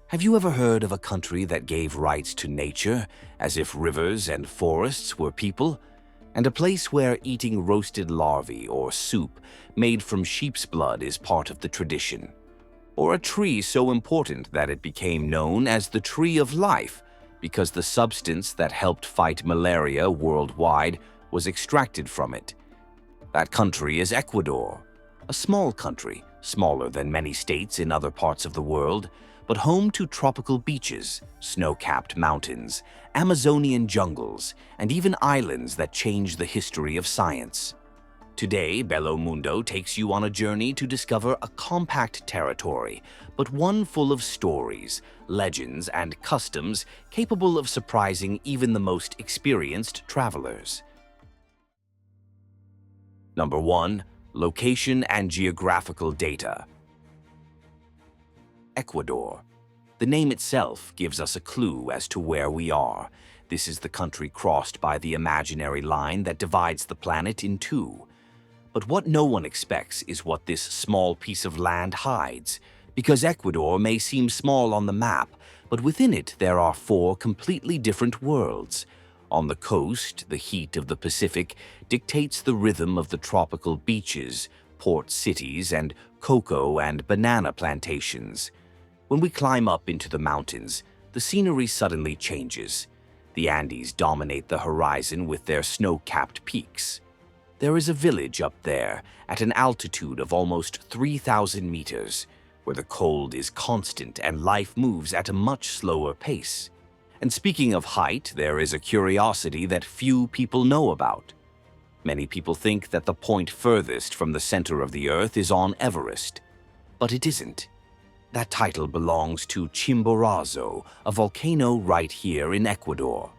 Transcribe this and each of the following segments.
Have you ever heard of a country that gave rights to nature, as if rivers and forests were people? And a place where eating roasted larvae or soup made from sheep's blood is part of the tradition? Or a tree so important that it became known as the Tree of Life because the substance that helped fight malaria worldwide was extracted from it? That country is Ecuador, a small country, smaller than many states in other parts of the world, but home to tropical beaches, snow-capped mountains, Amazonian jungles, and even islands that change the history of science. Today, Bello Mundo takes you on a journey to discover a compact territory, but one full of stories, legends, and customs capable of surprising even the most experienced travelers. Number 1. Location and geographical data. Ecuador. The name itself gives us a clue as to where we are. This is the country crossed by the imaginary line that divides the planet in two. But what no one expects is what this small piece of land hides, because Ecuador may seem small on the map, but within it there are 4 completely different worlds. On the coast, the heat of the Pacific dictates the rhythm of the tropical beaches, port cities, and cocoa and banana plantations. When we climb up into the mountains, the scenery suddenly changes. The Andes dominate the horizon with their snow-capped peaks. There is a village up there at an altitude of almost 3,000 meters, where the cold is constant and life moves at a much slower pace. And speaking of height, there is a curiosity that few people know about. Many people think that the point furthest from the center of the Earth is on Everest, but it isn't. That title belongs to Chimborazo, a volcano right here in Ecuador.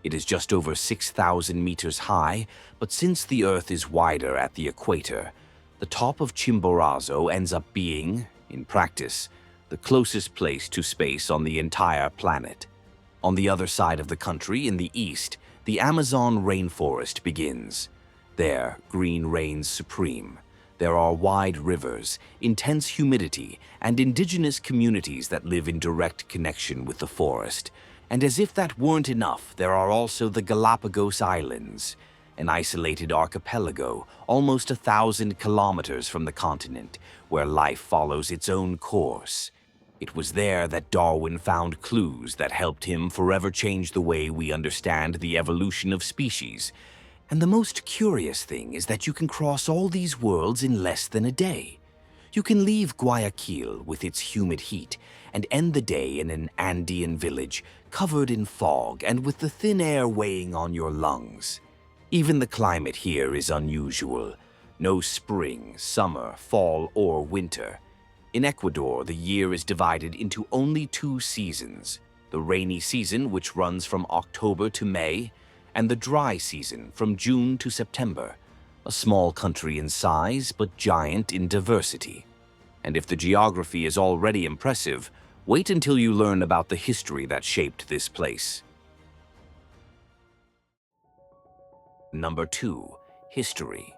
It is just over 6,000 meters high, but since the Earth is wider at the equator, the top of Chimborazo ends up being, in practice, the closest place to space on the entire planet. On the other side of the country, in the east, the Amazon rainforest begins. There, green reigns supreme. There are wide rivers, intense humidity, and indigenous communities that live in direct connection with the forest. And as if that weren't enough, there are also the Galapagos Islands, an isolated archipelago almost 1,000 kilometers from the continent, where life follows its own course. It was there that Darwin found clues that helped him forever change the way we understand the evolution of species. And the most curious thing is that you can cross all these worlds in less than a day. You can leave Guayaquil with its humid heat and end the day in an Andean village covered in fog and with the thin air weighing on your lungs. Even the climate here is unusual. No spring, summer, fall, or winter. In Ecuador, the year is divided into only 2 seasons: the rainy season, which runs from October to May, and the dry season from June to September. A small country in size, but giant in diversity. And if the geography is already impressive, wait until you learn about the history that shaped this place. Number 2. History.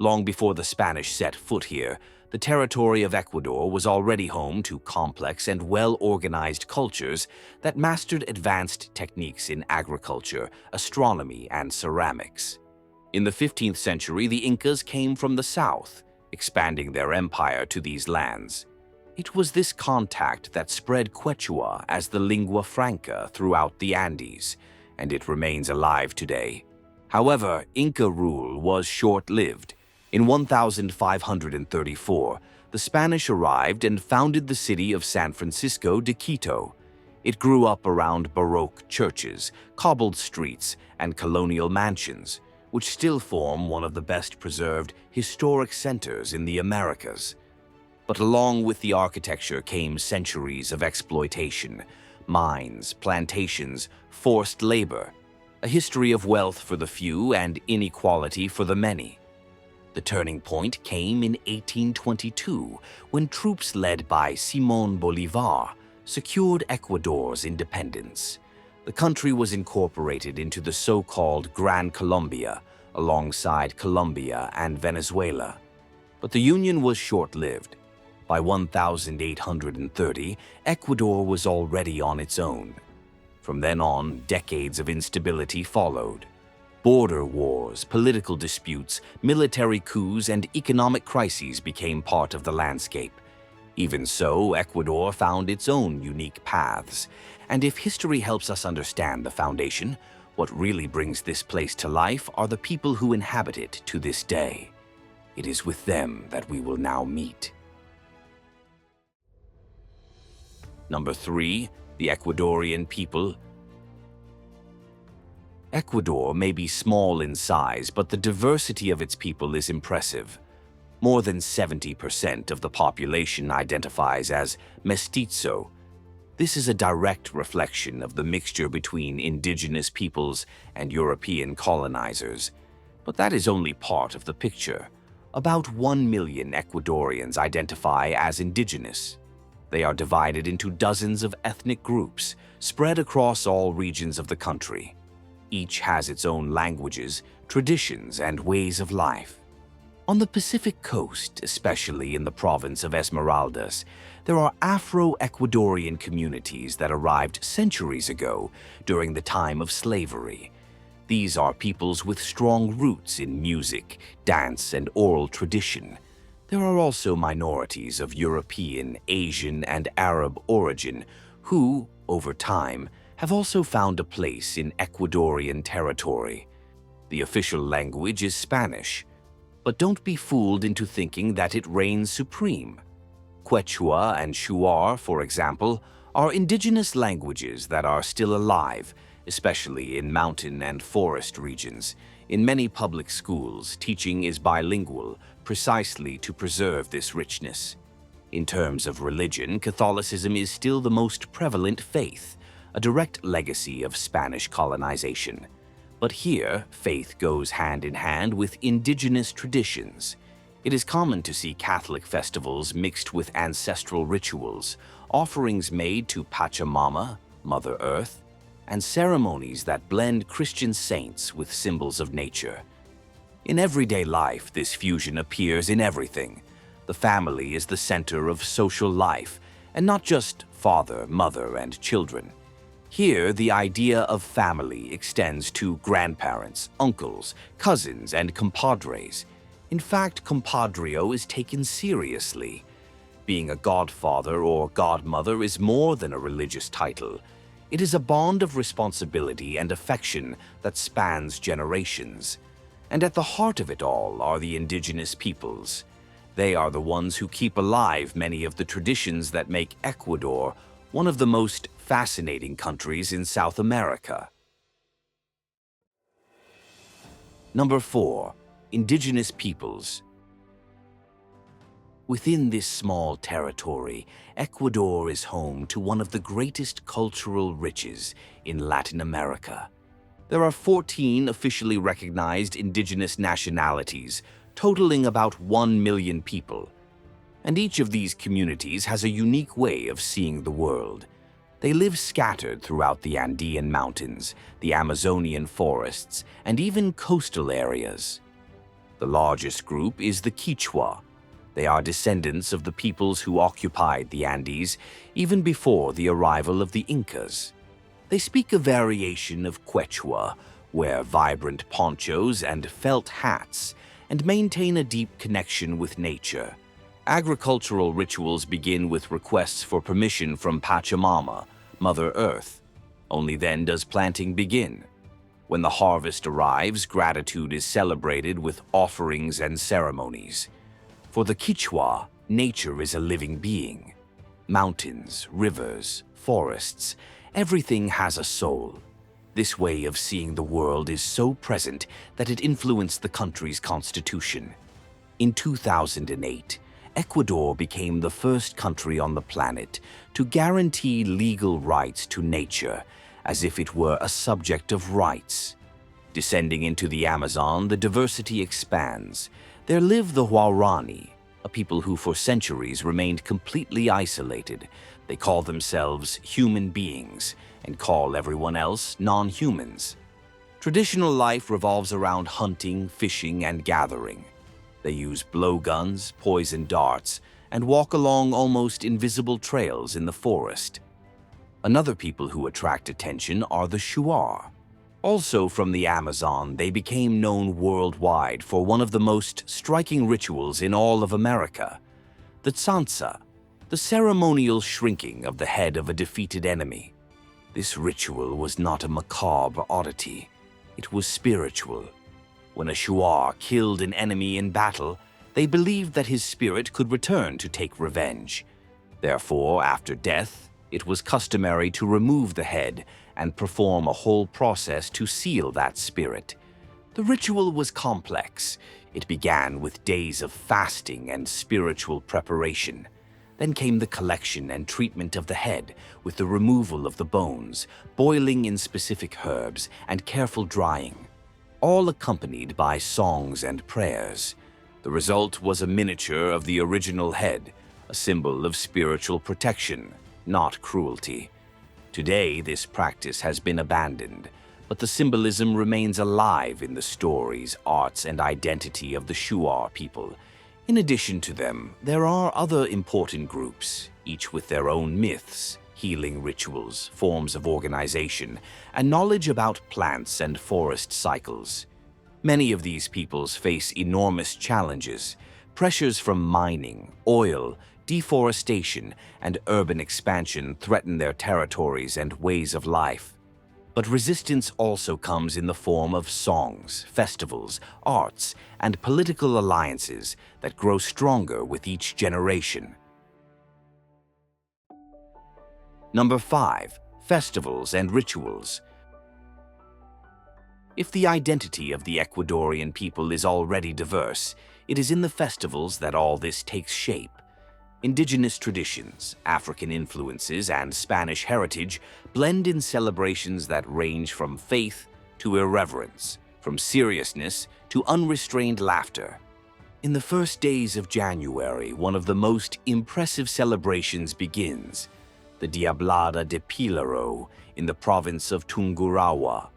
Long before the Spanish set foot here, the territory of Ecuador was already home to complex and well-organized cultures that mastered advanced techniques in agriculture, astronomy, and ceramics. In the 15th century, the Incas came from the south, expanding their empire to these lands. It was this contact that spread Quechua as the lingua franca throughout the Andes, and it remains alive today. However, Inca rule was short-lived. In 1534, the Spanish arrived and founded the city of San Francisco de Quito. It grew up around Baroque churches, cobbled streets, and colonial mansions, which still form one of the best-preserved historic centers in the Americas. But along with the architecture came centuries of exploitation: mines, plantations, forced labor, a history of wealth for the few and inequality for the many. The turning point came in 1822, when troops led by Simón Bolívar secured Ecuador's independence. The country was incorporated into the so-called Gran Colombia, alongside Colombia and Venezuela. But the union was short-lived. By 1830, Ecuador was already on its own. From then on, decades of instability followed. Border wars, political disputes, military coups, and economic crises became part of the landscape. Even so, Ecuador found its own unique paths. And if history helps us understand the foundation, what really brings this place to life are the people who inhabit it to this day. It is with them that we will now meet. Number 3. The Ecuadorian people. Ecuador may be small in size, but the diversity of its people is impressive. More than 70% of the population identifies as mestizo. This is a direct reflection of the mixture between indigenous peoples and European colonizers. But that is only part of the picture. About 1 million Ecuadorians identify as indigenous. They are divided into dozens of ethnic groups, spread across all regions of the country. Each has its own languages, traditions, and ways of life. On the Pacific coast, especially in the province of Esmeraldas, there are Afro-Ecuadorian communities that arrived centuries ago during the time of slavery. These are peoples with strong roots in music, dance, and oral tradition. There are also minorities of European, Asian, and Arab origin who, over time, have also found a place in Ecuadorian territory. The official language is Spanish, but don't be fooled into thinking that it reigns supreme. Quechua and Shuar, for example, are indigenous languages that are still alive, especially in mountain and forest regions. In many public schools, teaching is bilingual, precisely to preserve this richness. In terms of religion, Catholicism is still the most prevalent faith, a direct legacy of Spanish colonization. But here, faith goes hand in hand with indigenous traditions. It is common to see Catholic festivals mixed with ancestral rituals, offerings made to Pachamama, Mother Earth, and ceremonies that blend Christian saints with symbols of nature. In everyday life, this fusion appears in everything. The family is the center of social life, and not just father, mother, and children. Here, the idea of family extends to grandparents, uncles, cousins, and compadres. In fact, compadrio is taken seriously. Being a godfather or godmother is more than a religious title. It is a bond of responsibility and affection that spans generations. And at the heart of it all are the indigenous peoples. They are the ones who keep alive many of the traditions that make Ecuador one of the most fascinating countries in South America. Number 4. Indigenous peoples. Within this small territory, Ecuador is home to one of the greatest cultural riches in Latin America. There are 14 officially recognized indigenous nationalities, totaling about 1 million people. And each of these communities has a unique way of seeing the world. They live scattered throughout the Andean mountains, the Amazonian forests, and even coastal areas. The largest group is the Quichua. They are descendants of the peoples who occupied the Andes even before the arrival of the Incas. They speak a variation of Quechua, wear vibrant ponchos and felt hats, and maintain a deep connection with nature. Agricultural rituals begin with requests for permission from Pachamama, Mother Earth. Only then does planting begin. When the harvest arrives, gratitude is celebrated with offerings and ceremonies. For the Quichua, nature is a living being. Mountains, rivers, forests, everything has a soul. This way of seeing the world is so present that it influenced the country's constitution. In 2008, Ecuador became the first country on the planet to guarantee legal rights to nature, as if it were a subject of rights. Descending into the Amazon, the diversity expands. There live the Huarani, a people who for centuries remained completely isolated. They call themselves human beings and call everyone else non-humans. Traditional life revolves around hunting, fishing, and gathering. They use blowguns, poison darts, and walk along almost invisible trails in the forest. Another people who attract attention are the Shuar. Also from the Amazon, they became known worldwide for one of the most striking rituals in all of America, the Tsansa, the ceremonial shrinking of the head of a defeated enemy. This ritual was not a macabre oddity, it was spiritual. When a Shuar killed an enemy in battle, they believed that his spirit could return to take revenge. Therefore, after death, it was customary to remove the head and perform a whole process to seal that spirit. The ritual was complex. It began with days of fasting and spiritual preparation. Then came the collection and treatment of the head with the removal of the bones, boiling in specific herbs, and careful drying, all accompanied by songs and prayers. The result was a miniature of the original head, a symbol of spiritual protection, not cruelty. Today, this practice has been abandoned, but the symbolism remains alive in the stories, arts, and identity of the Shuar people. In addition to them, there are other important groups, each with their own myths, healing rituals, forms of organization, and knowledge about plants and forest cycles. Many of these peoples face enormous challenges, pressures from mining, oil, deforestation, and urban expansion threaten their territories and ways of life. But resistance also comes in the form of songs, festivals, arts, and political alliances that grow stronger with each generation. Number 5. Festivals and rituals. If the identity of the Ecuadorian people is already diverse, it is in the festivals that all this takes shape. Indigenous traditions, African influences, and Spanish heritage blend in celebrations that range from faith to irreverence, from seriousness to unrestrained laughter. In the first days of January, one of the most impressive celebrations begins, the Diablada de Pilaro in the province of Tungurahua.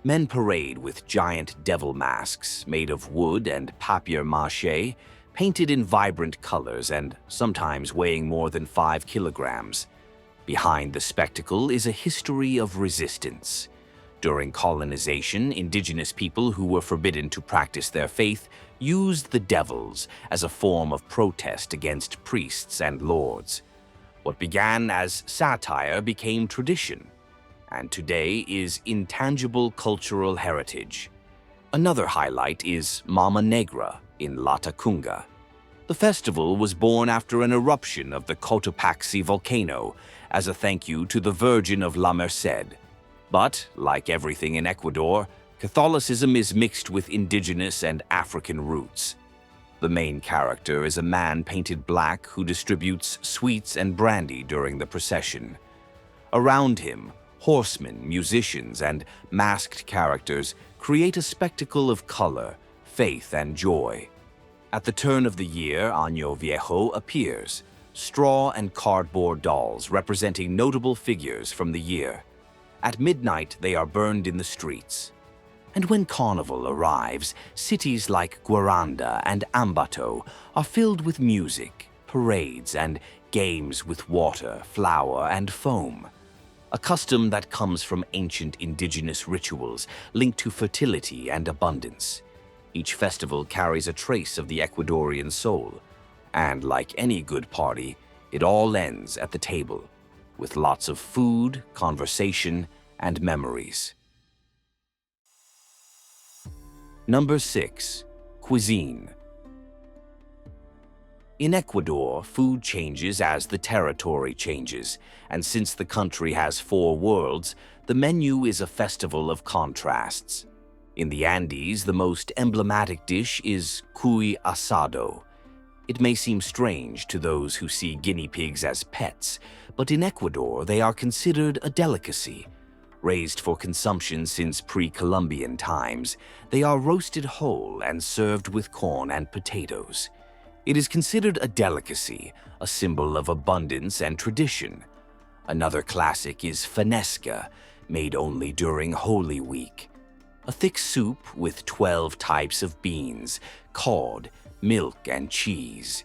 Men parade with giant devil masks made of wood and papier-mâché, painted in vibrant colors and sometimes weighing more than 5 kilograms. Behind the spectacle is a history of resistance. During colonization, indigenous people who were forbidden to practice their faith used the devils as a form of protest against priests and lords. What began as satire became tradition, and today is intangible cultural heritage. Another highlight is Mama Negra in Latacunga. The festival was born after an eruption of the Cotopaxi volcano as a thank you to the Virgin of La Merced. But, like everything in Ecuador, Catholicism is mixed with indigenous and African roots. The main character is a man painted black who distributes sweets and brandy during the procession. Around him, horsemen, musicians, and masked characters create a spectacle of color, faith, and joy. At the turn of the year, Año Viejo appears, straw and cardboard dolls representing notable figures from the year. At midnight, they are burned in the streets. And when Carnival arrives, cities like Guaranda and Ambato are filled with music, parades, and games with water, flour, and foam. A custom that comes from ancient indigenous rituals linked to fertility and abundance. Each festival carries a trace of the Ecuadorian soul, and like any good party, it all ends at the table, with lots of food, conversation, and memories. Number 6. Cuisine. In Ecuador, food changes as the territory changes, and since the country has 4 worlds, the menu is a festival of contrasts. In the Andes, the most emblematic dish is cuy asado. It may seem strange to those who see guinea pigs as pets, but in Ecuador they are considered a delicacy. Raised for consumption since pre-Columbian times, they are roasted whole and served with corn and potatoes. It is considered a delicacy, a symbol of abundance and tradition. Another classic is fanesca, made only during Holy Week. A thick soup with 12 types of beans, cod, milk, and cheese.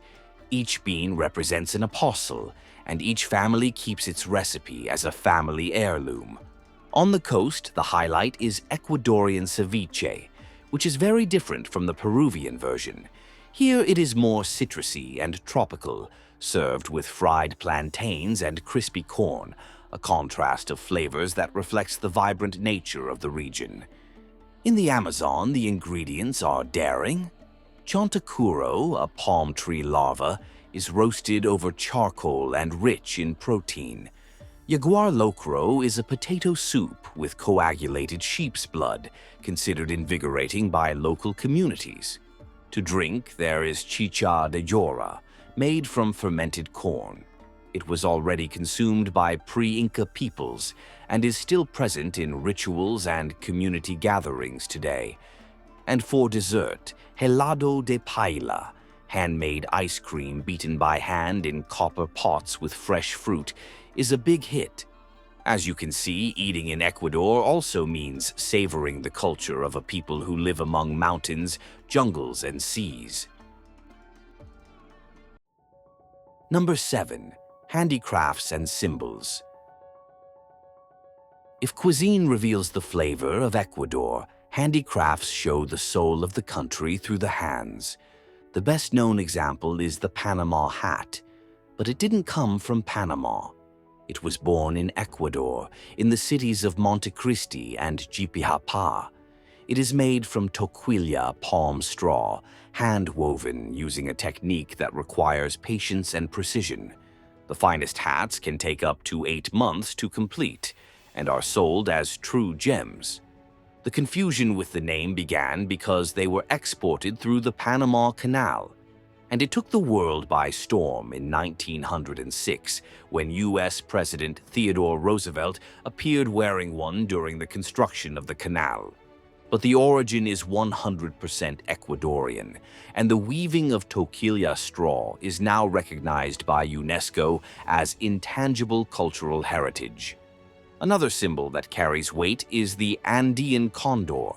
Each bean represents an apostle, and each family keeps its recipe as a family heirloom. On the coast, the highlight is Ecuadorian ceviche, which is very different from the Peruvian version. Here it is more citrusy and tropical, served with fried plantains and crispy corn, a contrast of flavors that reflects the vibrant nature of the region. In the Amazon, the ingredients are daring. Chontacuro, a palm tree larva, is roasted over charcoal and rich in protein. Jaguar locro is a potato soup with coagulated sheep's blood, considered invigorating by local communities. To drink, there is chicha de jora, made from fermented corn. It was already consumed by pre-Inca peoples and is still present in rituals and community gatherings today. And for dessert, helado de paila, handmade ice cream beaten by hand in copper pots with fresh fruit, is a big hit. As you can see, eating in Ecuador also means savoring the culture of a people who live among mountains, jungles, and seas. Number 7. Handicrafts and symbols. If cuisine reveals the flavor of Ecuador, handicrafts show the soul of the country through the hands. The best-known example is the Panama hat, but it didn't come from Panama. It was born in Ecuador, in the cities of Montecristi and Jipijapa. It is made from toquilla palm straw, hand-woven using a technique that requires patience and precision. The finest hats can take up to 8 months to complete and are sold as true gems. The confusion with the name began because they were exported through the Panama Canal, and it took the world by storm in 1906 when U.S. President Theodore Roosevelt appeared wearing one during the construction of the canal. But the origin is 100% Ecuadorian, and the weaving of toquilla straw is now recognized by UNESCO as intangible cultural heritage. Another symbol that carries weight is the Andean condor,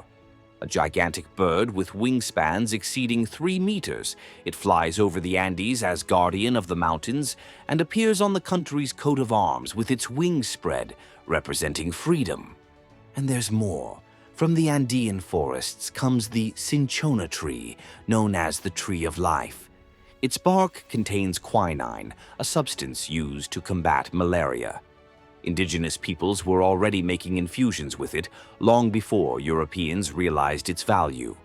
a gigantic bird with wingspans exceeding 3 meters. It flies over the Andes as guardian of the mountains and appears on the country's coat of arms with its wings spread, representing freedom. And there's more. From the Andean forests comes the cinchona tree, known as the tree of life. Its bark contains quinine, a substance used to combat malaria. Indigenous peoples were already making infusions with it long before Europeans realized its value.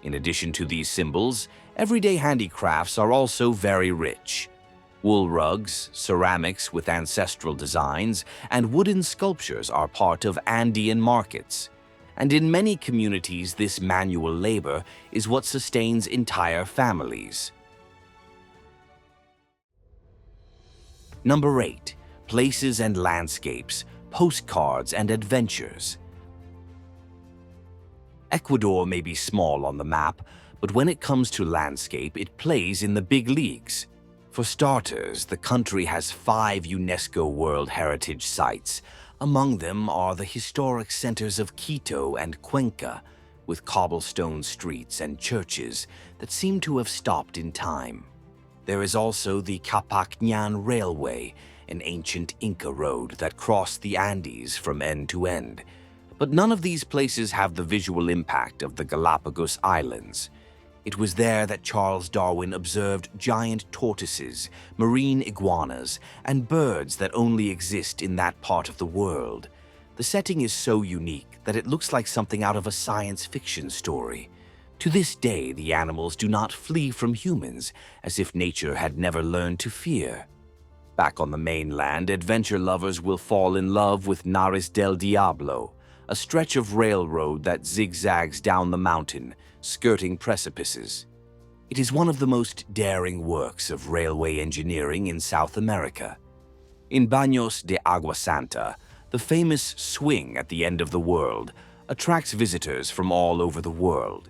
In addition to these symbols, everyday handicrafts are also very rich. Wool rugs, ceramics with ancestral designs, and wooden sculptures are part of Andean markets. And in many communities, this manual labor is what sustains entire families. Number 8. Places and landscapes, postcards and adventures. Ecuador may be small on the map, but when it comes to landscape, it plays in the big leagues. For starters, the country has 5 UNESCO World Heritage Sites. Among them are the historic centers of Quito and Cuenca, with cobblestone streets and churches that seem to have stopped in time. There is also the Capacñan Railway, an ancient Inca road that crossed the Andes from end to end. But none of these places have the visual impact of the Galapagos Islands. It was there that Charles Darwin observed giant tortoises, marine iguanas, and birds that only exist in that part of the world. The setting is so unique that it looks like something out of a science fiction story. To this day, the animals do not flee from humans, as if nature had never learned to fear. Back on the mainland, adventure lovers will fall in love with Nares del Diablo, a stretch of railroad that zigzags down the mountain, skirting precipices. It is one of the most daring works of railway engineering in South America. In Baños de Agua Santa, the famous swing at the end of the world attracts visitors from all over the world.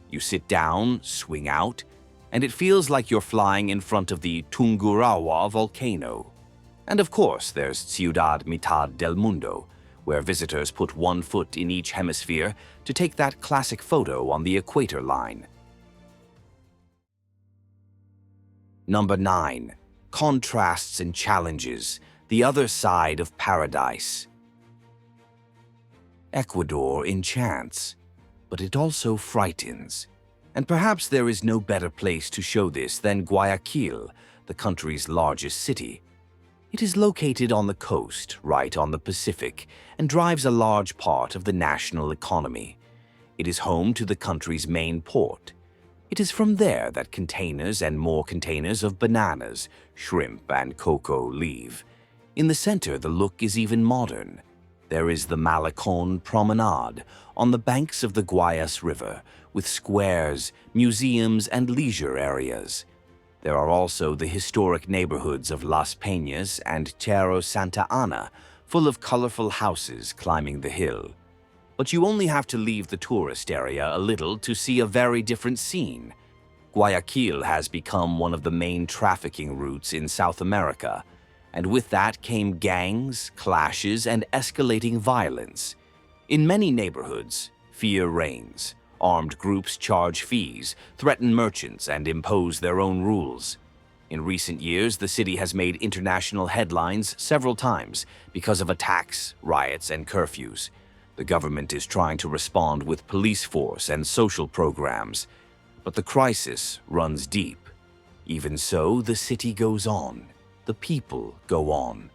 You sit down, swing out, and it feels like you're flying in front of the Tungurahua volcano. And of course, there's Ciudad Mitad del Mundo, where visitors put one foot in each hemisphere to take that classic photo on the equator line. Number 9. Contrasts and challenges, the other side of paradise. Ecuador enchants, but it also frightens. And perhaps there is no better place to show this than Guayaquil, the country's largest city. It is located on the coast, right on the Pacific, and drives a large part of the national economy. It is home to the country's main port. It is from there that containers and more containers of bananas, shrimp, and cocoa leave. In the center, the look is even modern. There is the Malecon Promenade on the banks of the Guayas River, with squares, museums, and leisure areas. There are also the historic neighborhoods of Las Peñas and Cerro Santa Ana, full of colorful houses climbing the hill. But you only have to leave the tourist area a little to see a very different scene. Guayaquil has become one of the main trafficking routes in South America, and with that came gangs, clashes, and escalating violence. In many neighborhoods, fear reigns. Armed groups charge fees, threaten merchants, and impose their own rules. In recent years, the city has made international headlines several times because of attacks, riots, and curfews. The government is trying to respond with police force and social programs, but the crisis runs deep. Even so, the city goes on. The people go on.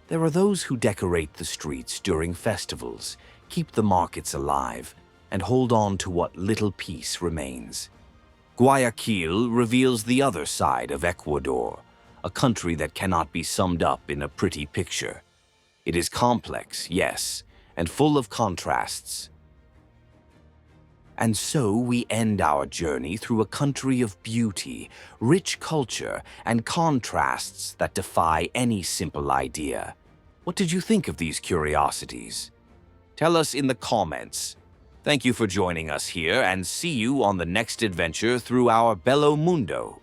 There are those who decorate the streets during festivals, keep the markets alive, and hold on to what little peace remains. Guayaquil reveals the other side of Ecuador, a country that cannot be summed up in a pretty picture. It is complex, yes, and full of contrasts. And so we end our journey through a country of beauty, rich culture, and contrasts that defy any simple idea. What did you think of these curiosities? Tell us in the comments. Thank you for joining us here, and see you on the next adventure through our Bello Mundo.